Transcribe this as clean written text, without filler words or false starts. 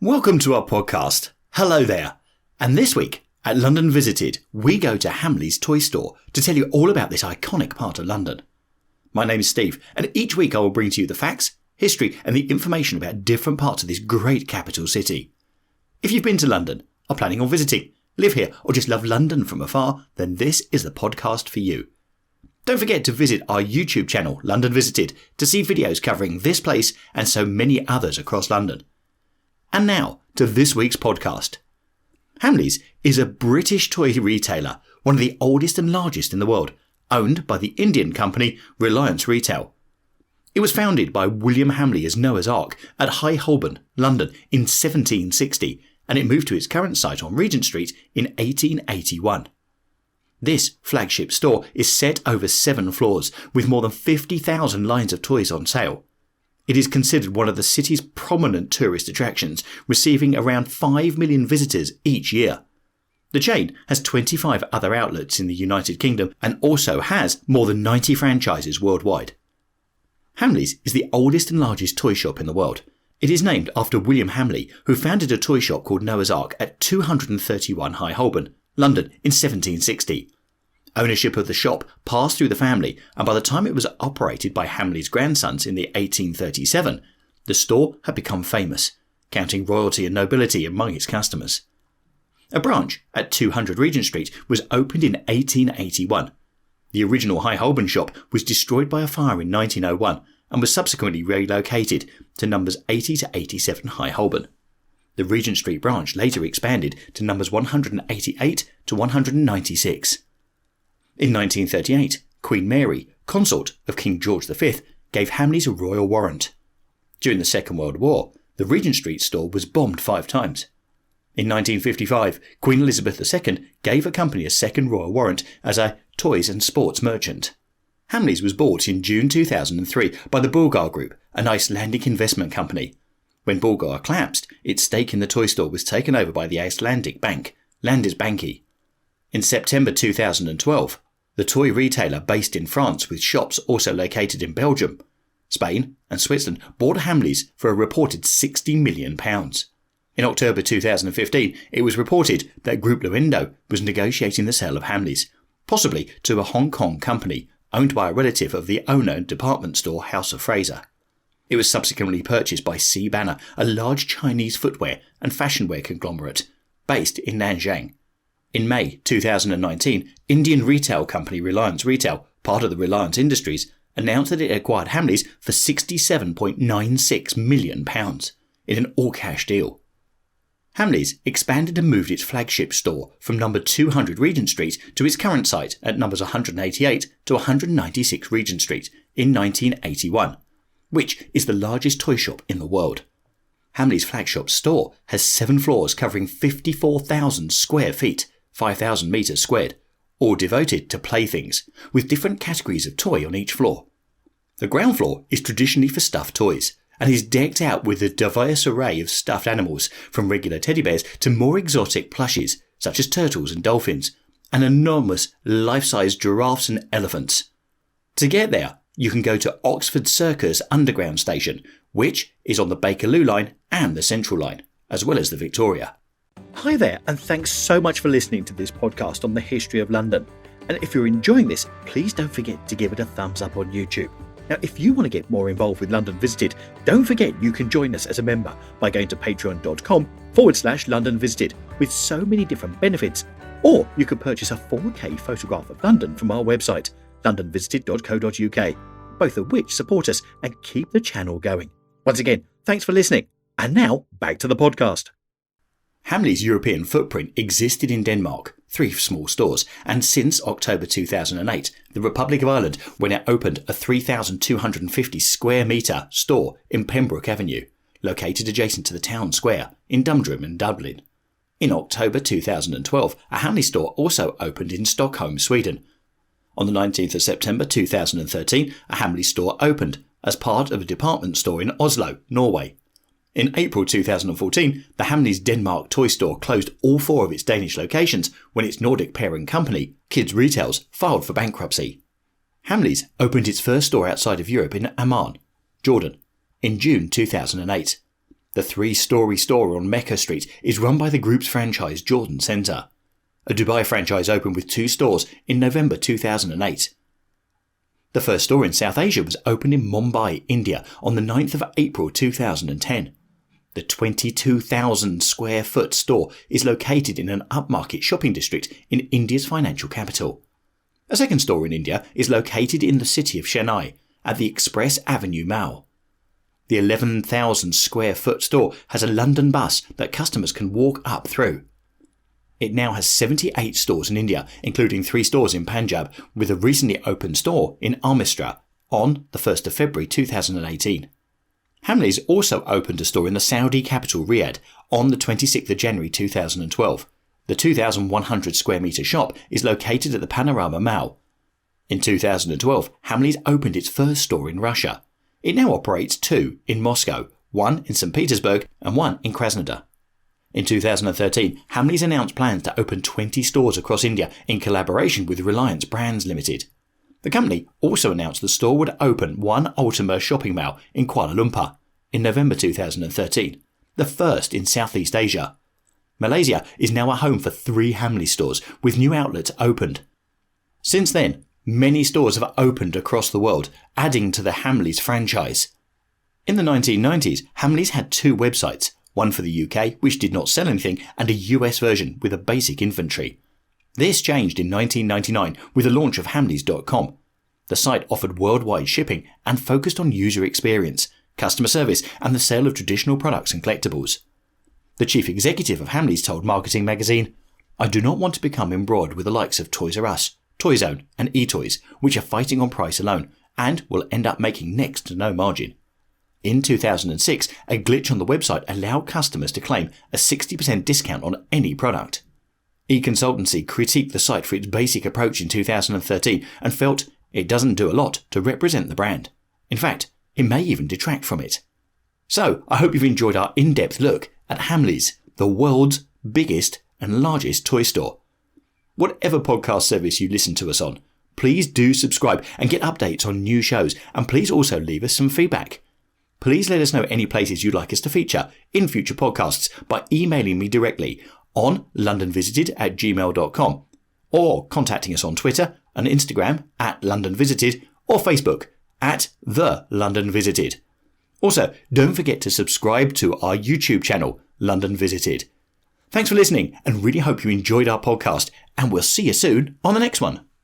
Welcome to our podcast. Hello there. And this week at London Visited, we go to Hamleys toy store to tell you all about this iconic part of London. My name is Steve, and each week I will bring to you the facts, history and the information about different parts of this great capital city. If you've been to London, are planning on visiting, live here or just love London from afar, then this is the podcast for you. Don't forget to visit our YouTube channel, London Visited, to see videos covering this place and so many others across London. And now to this week's podcast. Hamleys is a British toy retailer, one of the oldest and largest in the world, owned by the Indian company Reliance Retail. It was founded by William Hamley as Noah's Ark at High Holborn, London in 1760, and it moved to its current site on Regent Street in 1881. This flagship store is set over 7 floors with more than 50,000 lines of toys on sale. It is considered one of the city's prominent tourist attractions, receiving around 5 million visitors each year. The chain has 25 other outlets in the United Kingdom and also has more than 90 franchises worldwide. Hamleys is the oldest and largest toy shop in the world. It is named after William Hamley, who founded a toy shop called Noah's Ark at 231 High Holborn, London in 1760. Ownership of the shop passed through the family, and by the time it was operated by Hamley's grandsons in the 1837, the store had become famous, counting royalty and nobility among its customers. A branch at 200 Regent Street was opened in 1881. The original High Holborn shop was destroyed by a fire in 1901 and was subsequently relocated to numbers 80 to 87 High Holborn. The Regent Street branch later expanded to numbers 188 to 196. In 1938, Queen Mary, consort of King George V, gave Hamleys a royal warrant. During the Second World War, the Regent Street store was bombed 5 times. In 1955, Queen Elizabeth II gave a company a second royal warrant as a toys and sports merchant. Hamleys was bought in June 2003 by the Bulgar Group, an Icelandic investment company. When Bulgar collapsed, its stake in the toy store was taken over by the Icelandic bank, Landisbanki. In September 2012, the toy retailer based in France with shops also located in Belgium, Spain and Switzerland bought Hamleys for a reported £60 million. In October 2015, it was reported that Groupe Luendo was negotiating the sale of Hamleys, possibly to a Hong Kong company owned by a relative of the owner department store House of Fraser. It was subsequently purchased by C. Banner, a large Chinese footwear and fashionwear conglomerate based in Nanjing. In May 2019, Indian retail company Reliance Retail, part of the Reliance Industries, announced that it acquired Hamleys for £67.96 million in an all-cash deal. Hamleys expanded and moved its flagship store from number 200 Regent Street to its current site at numbers 188 to 196 Regent Street in 1981, which is the largest toy shop in the world. Hamleys flagship store has 7 floors covering 54,000 square feet, 5,000 metres squared, all devoted to playthings, with different categories of toy on each floor. The ground floor is traditionally for stuffed toys, and is decked out with a diverse array of stuffed animals, from regular teddy bears to more exotic plushies, such as turtles and dolphins, and enormous life-size giraffes and elephants. To get there, you can go to Oxford Circus Underground Station, which is on the Bakerloo line and the Central line, as well as the Victoria. Hi there, and thanks so much for listening to this podcast on the history of London. And if you're enjoying this, please don't forget to give it a thumbs up on YouTube. Now, if you want to get more involved with London Visited, don't forget you can join us as a member by going to patreon.com/London Visited with so many different benefits. Or you could purchase a 4K photograph of London from our website, londonvisited.co.uk, both of which support us and keep the channel going. Once again, thanks for listening. And now, back to the podcast. Hamleys' European footprint existed in Denmark, 3 small stores, and since October 2008, the Republic of Ireland, when it opened a 3,250 square metre store in Pembroke Avenue, located adjacent to the town square in Dundrum in Dublin. In October 2012, a Hamleys store also opened in Stockholm, Sweden. On the 19th of September 2013, a Hamleys store opened as part of a department store in Oslo, Norway. In April 2014, the Hamleys Denmark toy store closed all 4 of its Danish locations when its Nordic parent company, Kids Retails, filed for bankruptcy. Hamleys opened its first store outside of Europe in Amman, Jordan, in June 2008. The 3-storey store on Mecca Street is run by the group's franchise Jordan Centre. A Dubai franchise opened with 2 stores in November 2008. The first store in South Asia was opened in Mumbai, India on the 9th of April 2010. The 22,000 square foot store is located in an upmarket shopping district in India's financial capital. A second store in India is located in the city of Chennai at the Express Avenue Mall. The 11,000 square foot store has a London bus that customers can walk up through. It now has 78 stores in India, including 3 stores in Punjab, with a recently opened store in Amritsar on the 1st of February 2018. Hamleys also opened a store in the Saudi capital Riyadh on the 26th of January 2012. The 2,100 square metre shop is located at the Panorama Mall. In 2012, Hamleys opened its first store in Russia. It now operates 2 in Moscow, 1 in St. Petersburg and 1 in Krasnodar. In 2013, Hamleys announced plans to open 20 stores across India in collaboration with Reliance Brands Limited. The company also announced the store would open 1 Ultima shopping mall in Kuala Lumpur in November 2013, the first in Southeast Asia. Malaysia is now a home for 3 Hamleys stores, with new outlets opened. Since then, many stores have opened across the world, adding to the Hamleys franchise. In the 1990s, Hamleys had 2 websites, one for the UK, which did not sell anything, and a US version with a basic inventory. This changed in 1999 with the launch of Hamleys.com. The site offered worldwide shipping and focused on user experience, customer service, and the sale of traditional products and collectibles. The chief executive of Hamleys told Marketing Magazine, "I do not want to become embroiled with the likes of Toys R Us, Toyzone, and eToys, which are fighting on price alone and will end up making next to no margin." In 2006, a glitch on the website allowed customers to claim a 60% discount on any product. eConsultancy critiqued the site for its basic approach in 2013 and felt it doesn't do a lot to represent the brand. In fact, it may even detract from it. So, I hope you've enjoyed our in-depth look at Hamleys, the world's biggest and largest toy store. Whatever podcast service you listen to us on, please do subscribe and get updates on new shows, and please also leave us some feedback. Please let us know any places you'd like us to feature in future podcasts by emailing me directly on londonvisited@gmail.com or contacting us on Twitter and Instagram @LondonVisited or Facebook @TheLondonVisited. Also, don't forget to subscribe to our YouTube channel, London Visited. Thanks for listening and really hope you enjoyed our podcast, and we'll see you soon on the next one.